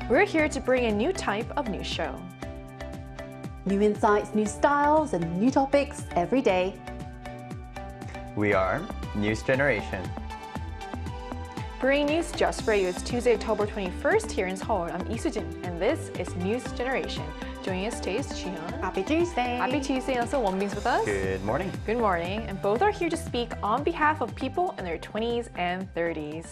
We're here to bring a new type of news show. New insights, new styles, and new topics every day. We are News Generation. Bringing news just for you. It's Tuesday, October 21st here in Seoul. I'm Lee Soo-jin, and this is News Generation. Joining us today is Jiyeon. Happy Tuesday. Happy Tuesday, and also Wonbin's with us. Good morning. Good morning. And both are here to speak on behalf of people in their 20s and 30s.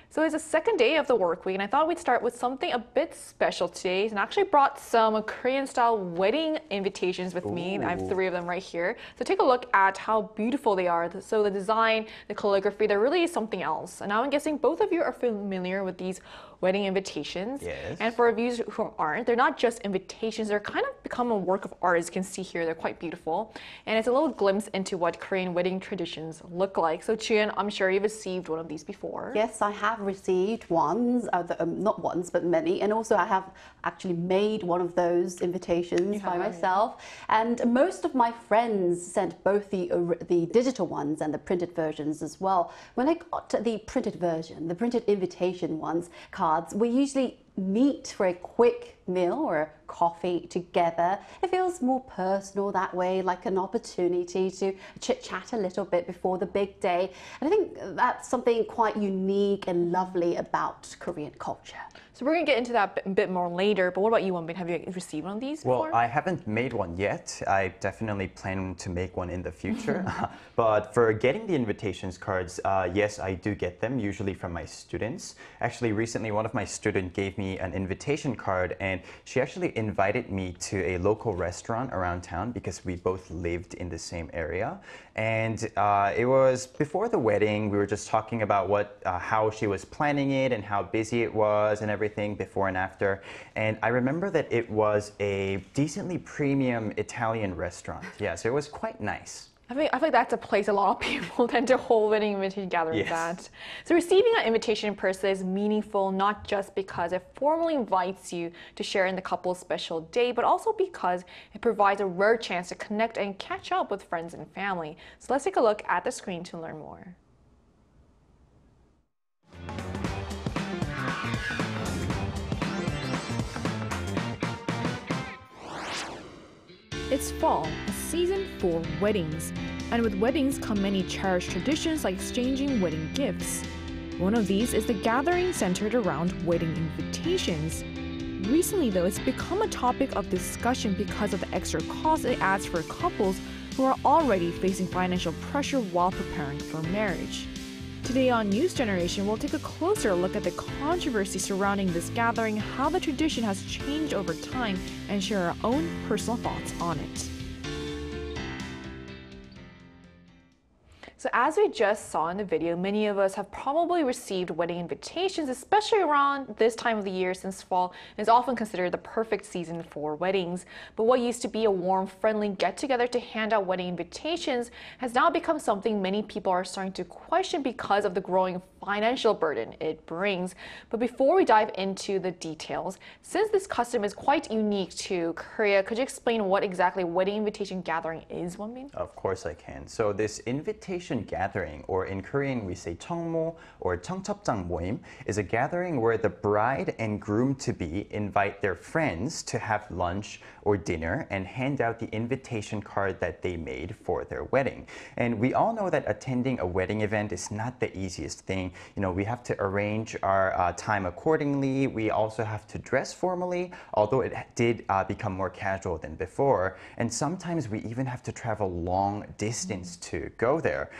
So it's the second day of the work week, and I thought we'd start with something a bit special today. And I actually brought some Korean-style wedding invitations with me. I have 3 of them right here. So take a look at how beautiful they are. So the design, the calligraphy, they're really something else. And now I'm guessing both of you are familiar with these wedding invitations. Yes. And for viewers who aren't, they're not just invitations. They're kind of become a work of art, as you can see here. They're quite beautiful. And it's a little glimpse into what Korean wedding traditions look like. So Jiyeon, I'm sure you've received one of these before. Yes, I have received ones, not once, but many. And also I have actually made one of those invitations by myself. And most of my friends sent both the digital ones and the printed versions as well. When I got the printed version, the printed invitation ones, cards, we usually meet for a quick meal or coffee together. It feels more personal that way, like an opportunity to chit-chat a little bit before the big day. And I think that's something quite unique and lovely about Korean culture. So we're going to get into that a bit more later, but what about you, Wonbin? Have you received one of these before? Well, I haven't made one yet. I definitely plan to make one in the future. But for getting the invitations cards, yes, I do get them, usually from my students. Actually, recently, one of my students gave me an invitation card, and she actually invited me to a local restaurant around town because we both lived in the same area. And it was before the wedding. We were just talking about how she was planning it and how busy it was and everything before and after. And I remember that it was a decently premium Italian restaurant. Yeah, so it was quite nice. I think that's a place a lot of people tend to hold wedding invitation gatherings at. So receiving an invitation in person is meaningful, not just because it formally invites you to share in the couple's special day, but also because it provides a rare chance to connect and catch up with friends and family. So let's take a look at the screen to learn more. It's fall, a season for weddings. And with weddings come many cherished traditions like exchanging wedding gifts. One of these is the gathering centered around wedding invitations. Recently, though, it's become a topic of discussion because of the extra cost it adds for couples who are already facing financial pressure while preparing for marriage. Today on News Generation, we'll take a closer look at the controversy surrounding this gathering, how the tradition has changed over time, and share our own personal thoughts on it. So as we just saw in the video, many of us have probably received wedding invitations, especially around this time of the year, since fall is often considered the perfect season for weddings. But what used to be a warm, friendly get-together to hand out wedding invitations has now become something many people are starting to question because of the growing financial burden it brings. But before we dive into the details, since this custom is quite unique to Korea, could you explain what exactly wedding invitation gathering is, Wonbin? Of course I can. So this invitation gathering, or in Korean we say 청모 or 청첩장모임, is a gathering where the bride and groom-to-be invite their friends to have lunch or dinner and hand out the invitation card that they made for their wedding. And we all know that attending a wedding event is not the easiest thing. You know, we have to arrange our time accordingly. We also have to dress formally, although it did become more casual than before. And sometimes we even have to travel long distance to go there.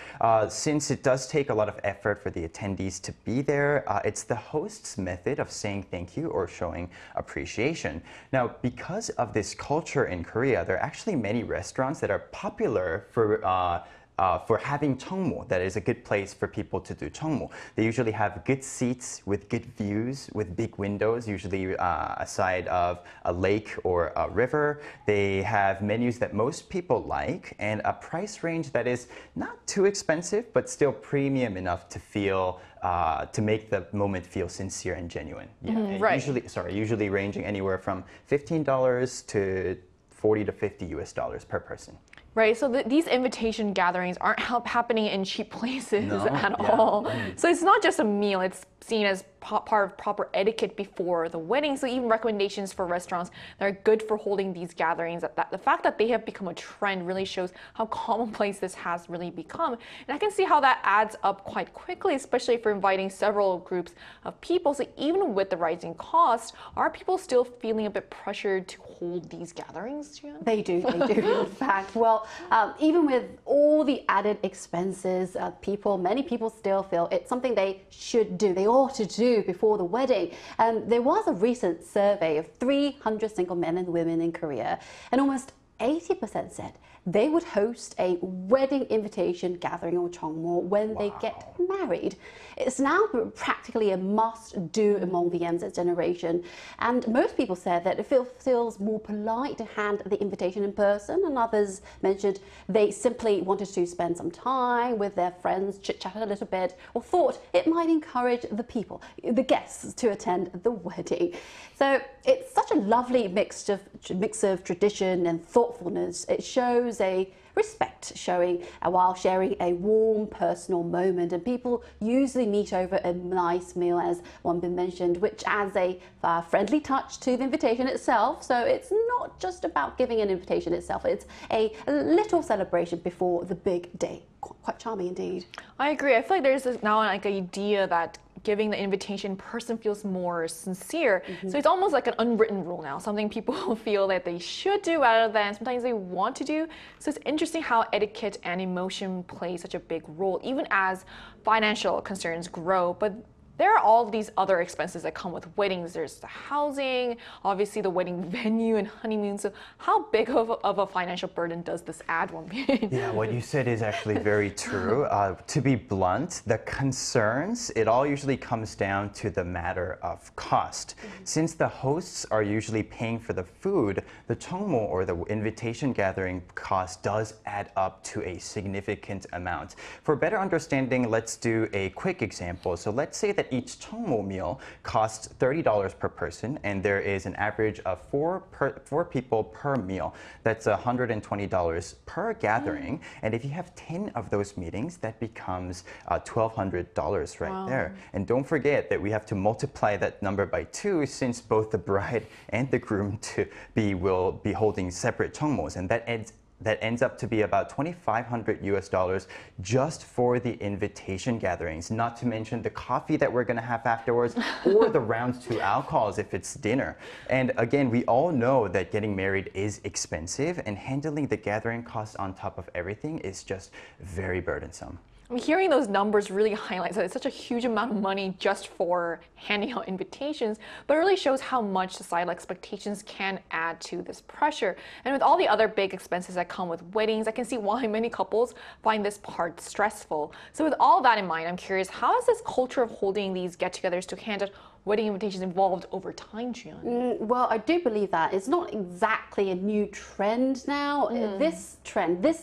Since it does take a lot of effort for the attendees to be there, it's the host's method of saying thank you or showing appreciation. Now, because of this culture in Korea, there are actually many restaurants that are popular for having 청모. That is a good place for people to do 청모. They usually have good seats with good views, with big windows, usually aside of a lake or a river. They have menus that most people like and a price range that is not too expensive, but still premium enough to feel to make the moment feel sincere and genuine. Yeah, right. Usually ranging anywhere from $15 to $40 to $50 per person. Right, so these invitation gatherings aren't happening in cheap places at all. So it's not just a meal, it's seen as part of proper etiquette before the wedding. So even recommendations for restaurants that are good for holding these gatherings, the fact that they have become a trend really shows how commonplace this has really become. And I can see how that adds up quite quickly, especially if you're inviting several groups of people. So even with the rising cost, are people still feeling a bit pressured to hold these gatherings, Jian? They do, in fact. Well, even with all the added expenses, many people still feel it's something they should do, they ought to do before the wedding. There was a recent survey of 300 single men and women in Korea, and almost 80% said they would host a wedding invitation gathering or 청모 when they get married. It's now practically a must-do among the MZ generation, and most people said that it feels more polite to hand the invitation in person, and others mentioned they simply wanted to spend some time with their friends, chit-chat a little bit, or thought it might encourage the guests to attend the wedding. So it's such a lovely mix of tradition and thoughtfulness. It shows a respect showing while sharing a warm personal moment, and people usually meet over a nice meal, as one been mentioned, which adds a friendly touch to the invitation itself. So it's not just about giving an invitation itself, it's a little celebration before the big day. Quite charming indeed. I agree. I feel like there's now like an idea that giving the invitation in person feels more sincere. So it's almost like an unwritten rule now, something people feel that they should do rather than sometimes they want to do. So it's interesting how etiquette and emotion play such a big role, even as financial concerns grow. But there are all these other expenses that come with weddings. There's the housing, obviously the wedding venue and honeymoon. So how big of a financial burden does this add, Wonbin? Yeah, what you said is actually very true. To be blunt, the concerns, it all usually comes down to the matter of cost. Since the hosts are usually paying for the food, the 청모 or the invitation gathering cost does add up to a significant amount. For better understanding, let's do a quick example. So let's say that each 청모 meal costs $30 per person, and there is an average of four people per meal. That's $120 per gathering. And if you have 10 of those meetings, that becomes $1,200 right there. And don't forget that we have to multiply that number by 2, since both the bride and the groom will be holding separate 청모s, and that ends up to be about $2,500 just for the invitation gatherings, not to mention the coffee that we're going to have afterwards or the rounds to alcohols if it's dinner. And again, we all know that getting married is expensive, and handling the gathering costs on top of everything is just very burdensome. I mean, hearing those numbers really highlights that it's such a huge amount of money just for handing out invitations, but it really shows how much societal expectations can add to this pressure. And with all the other big expenses that come with weddings, I can see why many couples find this part stressful. So with all that in mind, I'm curious, how has this culture of holding these get-togethers to hand out wedding invitations evolved over time, Jian? Well, I do believe that it's not exactly a new trend now. This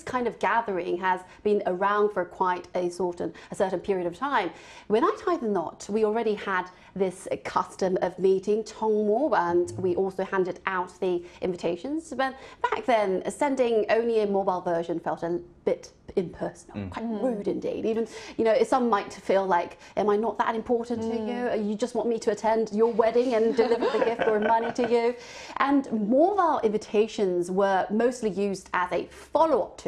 kind of gathering has been around for quite a certain period of time. When I tied the knot, we already had this custom of meeting 청모, and we also handed out the invitations. But back then, sending only a mobile version felt a bit impersonal, quite rude indeed. Even, some might feel like, am I not that important to you? You just want me to attend your wedding and deliver the gift or money to you? And mobile invitations were mostly used as a follow-up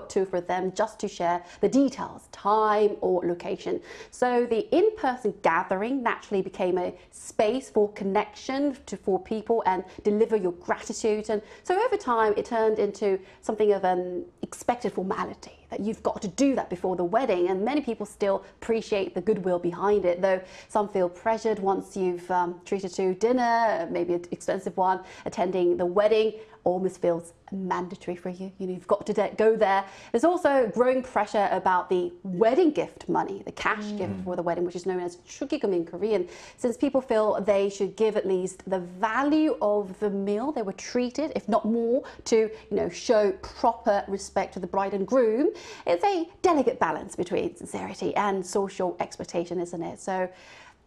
tool for them just to share the details, time or location. So the in-person gathering naturally became a space for connection for people and deliver your gratitude. And so over time, it turned into something of an expected formality, that you've got to do that before the wedding, and many people still appreciate the goodwill behind it, though some feel pressured once you've treated to dinner, maybe an expensive one. Attending the wedding almost feels mandatory for you. You've got to go there. There's also growing pressure about the wedding gift money, the cash gift for the wedding, which is known as 축의금 in Korean, since people feel they should give at least the value of the meal they were treated, if not more, to show proper respect to the bride and groom. It's a delicate balance between sincerity and social expectation, isn't it? So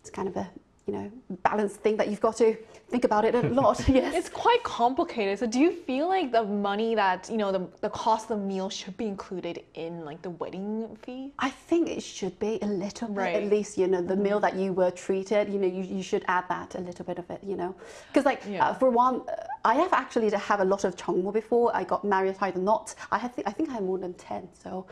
it's kind of a balance thing that you've got to think about it a lot. Yes. It's quite complicated. So do you feel like the money that, the cost of the meal should be included in like the wedding fee? I think it should be a little bit, Right. at least, the meal that you were treated, you should add that, a little bit of it, Because for one, I have actually to have a lot of 청모 before I got married, tied a knot. I think I had more than 10, so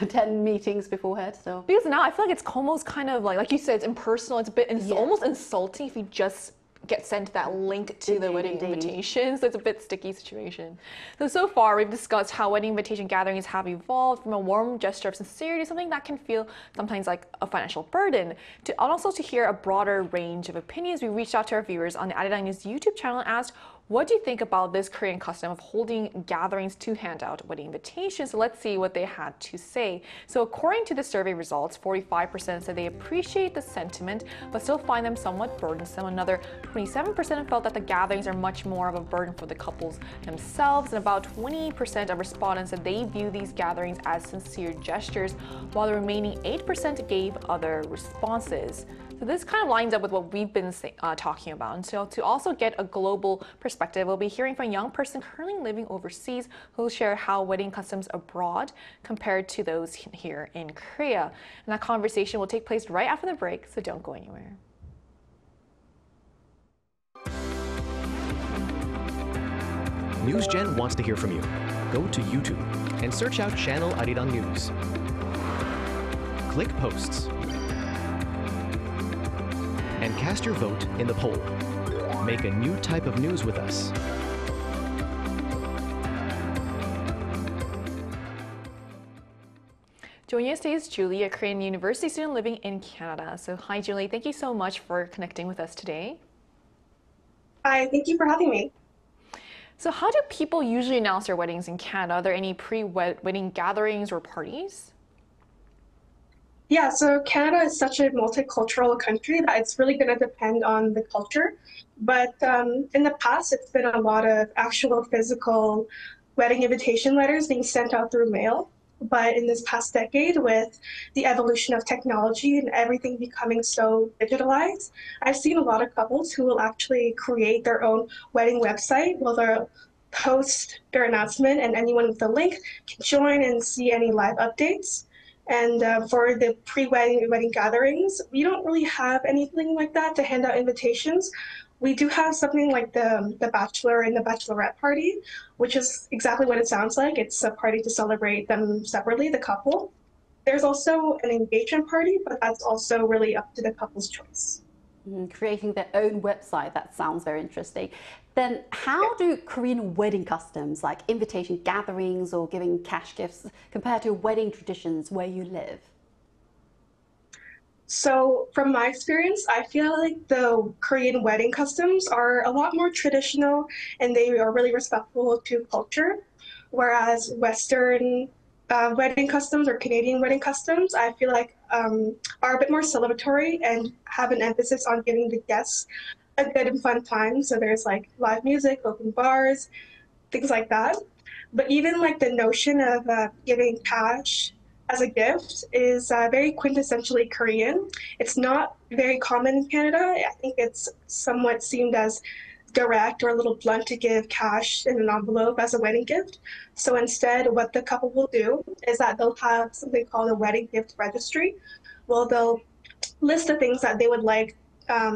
10 meetings beforehand, so. Because now I feel like it's almost kind of like you said, it's impersonal. It's a bit, it's almost insulting if you just get sent that link to the wedding invitation. So it's a bit sticky situation. So far we've discussed how wedding invitation gatherings have evolved from a warm gesture of sincerity to something that can feel sometimes like a financial burden. And also to hear a broader range of opinions, we reached out to our viewers on the Arirang News YouTube channel and asked, what do you think about this Korean custom of holding gatherings to hand out wedding invitations? So let's see what they had to say. So according to the survey results, 45% said they appreciate the sentiment, but still find them somewhat burdensome. Another 27% felt that the gatherings are much more of a burden for the couples themselves. And about 20% of respondents said they view these gatherings as sincere gestures, while the remaining 8% gave other responses. So this kind of lines up with what we've been talking about. And so to also get a global perspective, we'll be hearing from a young person currently living overseas who will share how wedding customs abroad compared to those here in Korea. And that conversation will take place right after the break, so don't go anywhere. NewsGen wants to hear from you. Go to YouTube and search out channel Arirang News. Click Posts and cast your vote in the poll. Make a new type of news with us. Joining us today is Julie, a Korean university student living in Canada. So hi Julie, thank you so much for connecting with us today. Hi, thank you for having me. So how do people usually announce their weddings in Canada? Are there any pre-wedding gatherings or parties? Yeah, so Canada is such a multicultural country that it's really going to depend on the culture. But in the past, it's been a lot of actual physical wedding invitation letters being sent out through mail. But in this past decade, with the evolution of technology and everything becoming so digitalized, I've seen a lot of couples who will actually create their own wedding website where they'll post their announcement and anyone with the link can join and see any live updates. And for the pre-wedding and wedding gatherings, we don't really have anything like that to hand out invitations. We do have something like the bachelor and the bachelorette party, which is exactly what it sounds like. It's a party to celebrate them separately, the couple. There's also an engagement party, but that's also really up to the couple's choice. Creating their own website, that sounds very interesting. Then how do Korean wedding customs like invitation gatherings or giving cash gifts compare to wedding traditions where you live? So from my experience, I feel like the Korean wedding customs are a lot more traditional and they are really respectful to culture, whereas Western wedding customs or Canadian wedding customs, I feel like are a bit more celebratory and have an emphasis on giving the guests a good and fun time. So there's like live music, open bars, things like that. But even like the notion of giving cash as a gift is very quintessentially Korean. It's not very common in Canada. I think it's somewhat seen as direct or a little blunt to give cash in an envelope as a wedding gift. So instead, what the couple will do is that they'll have something called a wedding gift registry. Well, they'll list the things that they would like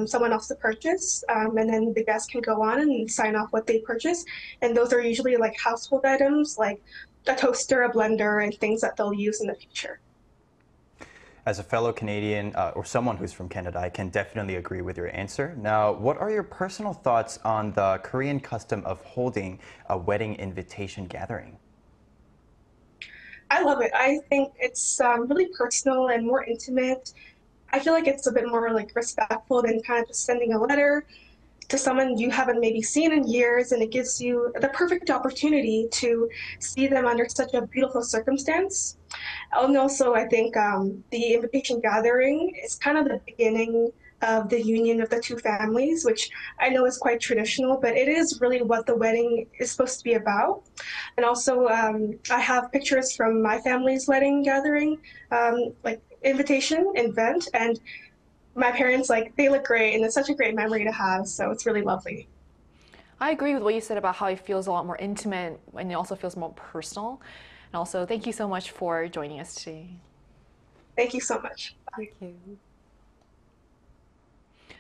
someone else to purchase, and then the guests can go on and sign off what they purchase. And those are usually like household items, like a toaster, a blender, and things that they'll use in the future. As a fellow Canadian or someone who's from Canada, I can definitely agree with your answer. Now, what are your personal thoughts on the Korean custom of holding a wedding invitation gathering? I love it. I think it's really personal and more intimate. I feel like it's a bit more like respectful than kind of just sending a letter to someone you haven't maybe seen in years, and it gives you the perfect opportunity to see them under such a beautiful circumstance. And also, I think the invitation gathering is kind of the beginning of the union of the two families, which I know is quite traditional, but it is really what the wedding is supposed to be about. And also, I have pictures from my family's wedding gathering, like invitation event, and my parents, like, they look great, and it's such a great memory to have, so it's really lovely. I agree with what you said about how it feels a lot more intimate and it also feels more personal. And also, thank you so much for joining us today. Thank you so much. Thank you.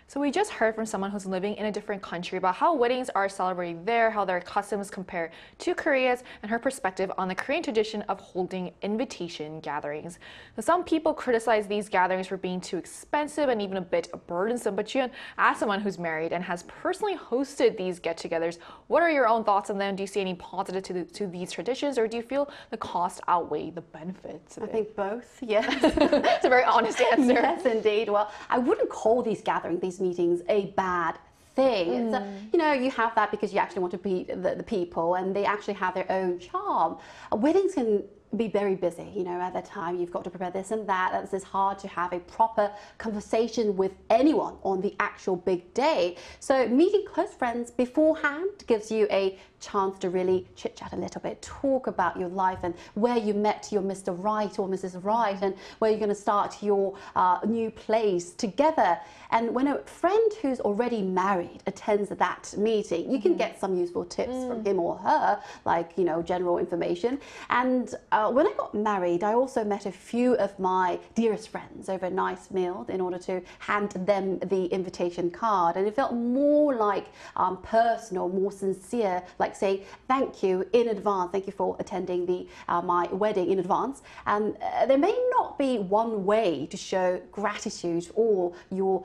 So we just heard from someone who's living in a different country about how weddings are celebrated there, how their customs compare to Korea's, and her perspective on the Korean tradition of holding invitation gatherings. Now, some people criticize these gatherings for being too expensive and even a bit burdensome, but Jun, as someone who's married and has personally hosted these get-togethers, what are your own thoughts on them? Do you see any positive to these traditions, or do you feel the cost outweigh the benefits of I it? think both, yes. It's a very honest answer. Yes, indeed. Well, I wouldn't call these gatherings, these meetings, a bad thing. It's you know, you have that because you actually want to be the people, and they actually have their own charm. Weddings can be very busy, you know, at that time you've got to prepare this and that. It's hard to have a proper conversation with anyone on the actual big day. So meeting close friends beforehand gives you a chance to really chit chat a little bit, talk about your life and where you met your Mr. Right or Mrs. Right, and where you're going to start your new place together. And when a friend who's already married attends that meeting, you can get some useful tips from him or her, like, you know, general information. And when I got married, I also met a few of my dearest friends over a nice meal in order to hand them the invitation card. And it felt more like personal, more sincere, like saying thank you in advance, thank you for attending the my wedding in advance. And there may not be one way to show gratitude or your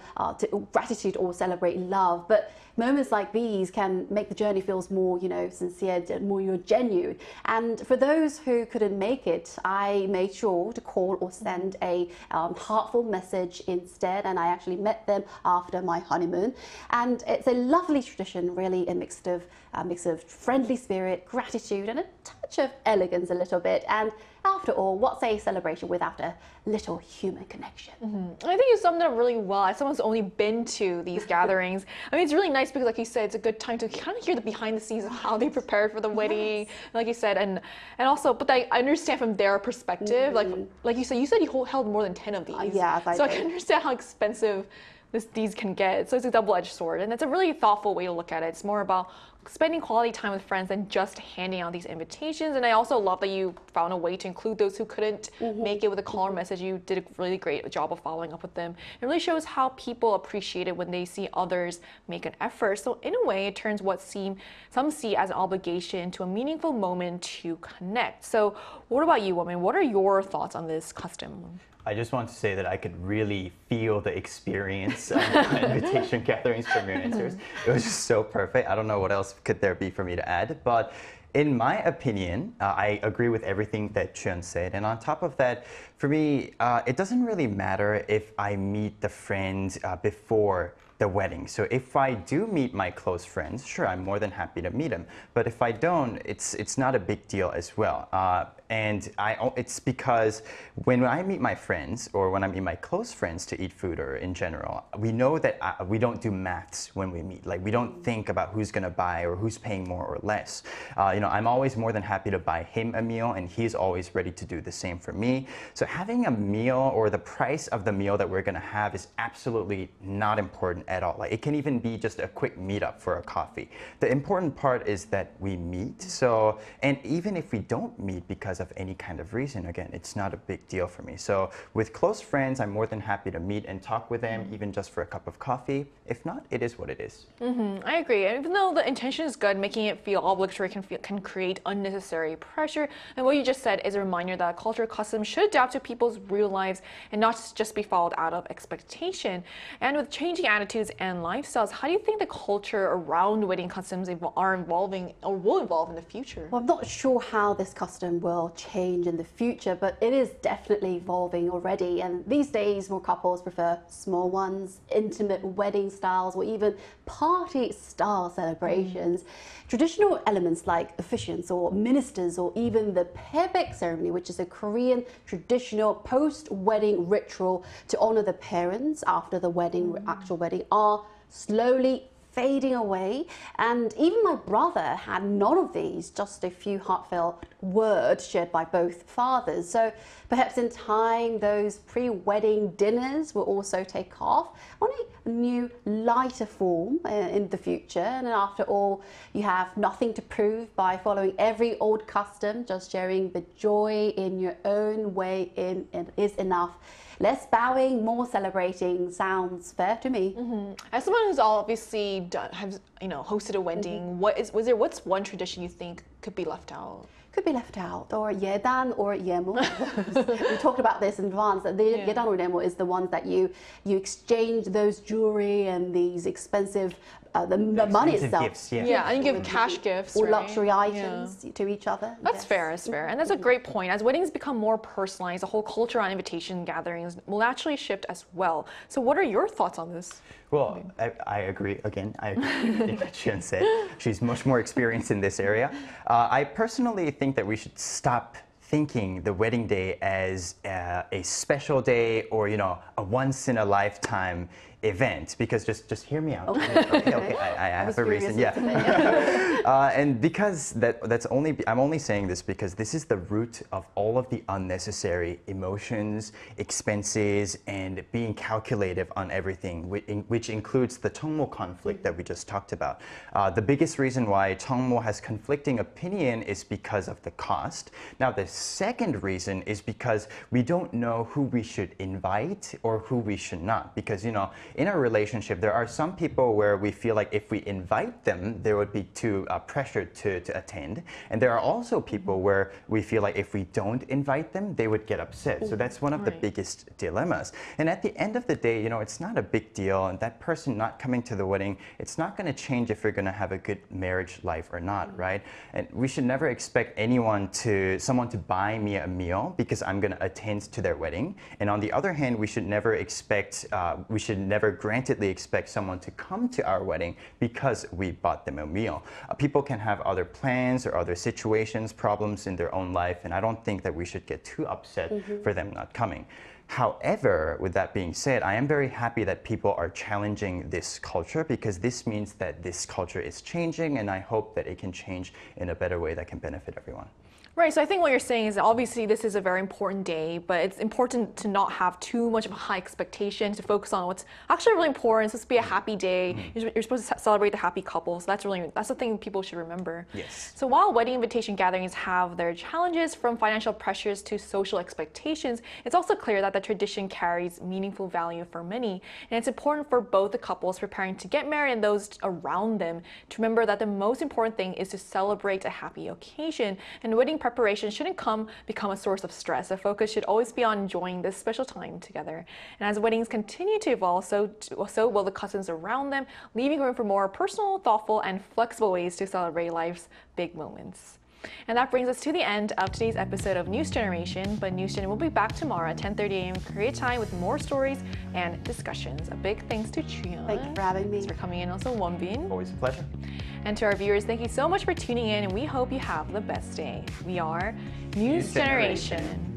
gratitude or celebrate love, but moments like these can make the journey feels more, you know, sincere, more genuine. And for those who couldn't make it, I made sure to call or send a heartfelt message instead, and I actually met them after my honeymoon. And it's a lovely tradition, really a mix of friendly spirit, gratitude, and a touch of elegance a little bit. And after all, what's a celebration without a little human connection? I think you summed it up really well. As someone who's only been to these gatherings, I mean, it's really nice because, like you said, it's a good time to kind of hear the behind the scenes of how they prepared for the wedding, like you said, and also, but I understand from their perspective, like you said you held more than 10 of these. Yeah, so I can understand how expensive these can get. So it's a double-edged sword, and it's a really thoughtful way to look at it. It's more about spending quality time with friends than just handing out these invitations. And I also love that you found a way to include those who couldn't make it with a call or message. You did a really great job of following up with them. It really shows how people appreciate it when they see others make an effort. So in a way, it turns what some see as an obligation to a meaningful moment to connect. So what about you, woman? What are your thoughts on this custom? I just want to say that I could really feel the experience of invitation gatherings from your answers. It was just so perfect. I don't know what else could there be for me to add, but in my opinion, I agree with everything that Chun said. And on top of that, for me, it doesn't really matter if I meet the friends before the wedding. So if I do meet my close friends, sure, I'm more than happy to meet them. But if I don't, it's not a big deal as well. And it's because when I meet my friends or when I meet my close friends to eat food or in general, we know that we don't do maths when we meet. Like, we don't think about who's gonna buy or who's paying more or less. You know, I'm always more than happy to buy him a meal, and he's always ready to do the same for me. So having a meal or the price of the meal that we're gonna have is absolutely not important at all. Like, it can even be just a quick meetup for a coffee. The important part is that we meet. So, and even if we don't meet because of any kind of reason, again, it's not a big deal for me. So with close friends, I'm more than happy to meet and talk with them, even just for a cup of coffee. If not, it is what it is. I agree. And even though the intention is good, making it feel obligatory can create unnecessary pressure. And what you just said is a reminder that culture customs should adapt to people's real lives and not just be followed out of expectation. And with changing attitudes and lifestyles, how do you think the culture around wedding customs are evolving or will evolve in the future? Well, I'm not sure how this custom will change in the future, but it is definitely evolving already. And these days, more couples prefer small ones, intimate wedding styles, or even party-style celebrations. Traditional elements like officiants or ministers, or even the pebek ceremony, which is a Korean traditional post-wedding ritual to honor the parents after the wedding, actual wedding, are slowly fading away. And even my brother had none of these just a few heartfelt word shared by both fathers. So perhaps in time, those pre-wedding dinners will also take off on a new, lighter form in the future. And after all, you have nothing to prove by following every old custom. Just sharing the joy in your own way is enough. Less bowing, more celebrating sounds fair to me. As someone who's obviously hosted a wedding, what's one tradition you think could be left out? Could be left out, or 예단 or 예물. We talked about this in advance, that the 예단 or 예물 is the ones that you exchange those jewelry and these expensive, the money itself. Gifts, And you give cash gifts, or right? luxury items to each other. That's fair, that's fair. And that's a great point. As weddings become more personalized, the whole culture on invitation gatherings will naturally shift as well. So what are your thoughts on this? Well, I agree. Again, I agree with what Xian said. She's much more experienced in this area. I personally think that we should stop thinking the wedding day as a special day or, a once-in-a-lifetime event, because just hear me out. Okay. I have a reason. And because I'm only saying this because this is the root of all of the unnecessary emotions, expenses, and being calculative on everything, which includes the 청모 conflict that we just talked about. The biggest reason why 청모 has conflicting opinion is because of the cost. Now, the second reason is because we don't know who we should invite or who we should not, because in a relationship, there are some people where we feel like if we invite them, they would be too pressured to attend. And there are also people where we feel like if we don't invite them, they would get upset. So that's one of the biggest dilemmas. And at the end of the day, it's not a big deal. And that person not coming to the wedding, it's not going to change if you're going to have a good marriage life or not, right? And we should never expect someone to buy me a meal because I'm going to attend to their wedding. And on the other hand, we should never grantedly expect someone to come to our wedding because we bought them a meal. People can have other plans or other situations, problems in their own life, and I don't think that we should get too upset for them not coming. However, with that being said, I am very happy that people are challenging this culture, because this means that this culture is changing, and I hope that it can change in a better way that can benefit everyone. Right, so I think what you're saying is that obviously this is a very important day, but it's important to not have too much of a high expectation, to focus on what's actually really important. It's supposed to be a happy day. You're supposed to celebrate the happy couple, so that's the thing people should remember. Yes. So while wedding invitation gatherings have their challenges, from financial pressures to social expectations, it's also clear that the tradition carries meaningful value for many, and it's important for both the couples preparing to get married and those around them to remember that the most important thing is to celebrate a happy occasion, and wedding preparation shouldn't become a source of stress. The focus should always be on enjoying this special time together. And as weddings continue to evolve, so will the customs around them, leaving room for more personal, thoughtful, and flexible ways to celebrate life's big moments. And that brings us to the end of today's episode of News Generation. But News Gen will be back tomorrow at 10:30 a.m. Korea time with more stories and discussions. A big thanks to Chuyeon. Thank you for having me. Thanks for coming in. Also, Wonbin. Always a pleasure. And to our viewers, thank you so much for tuning in, and we hope you have the best day. We are News Generation.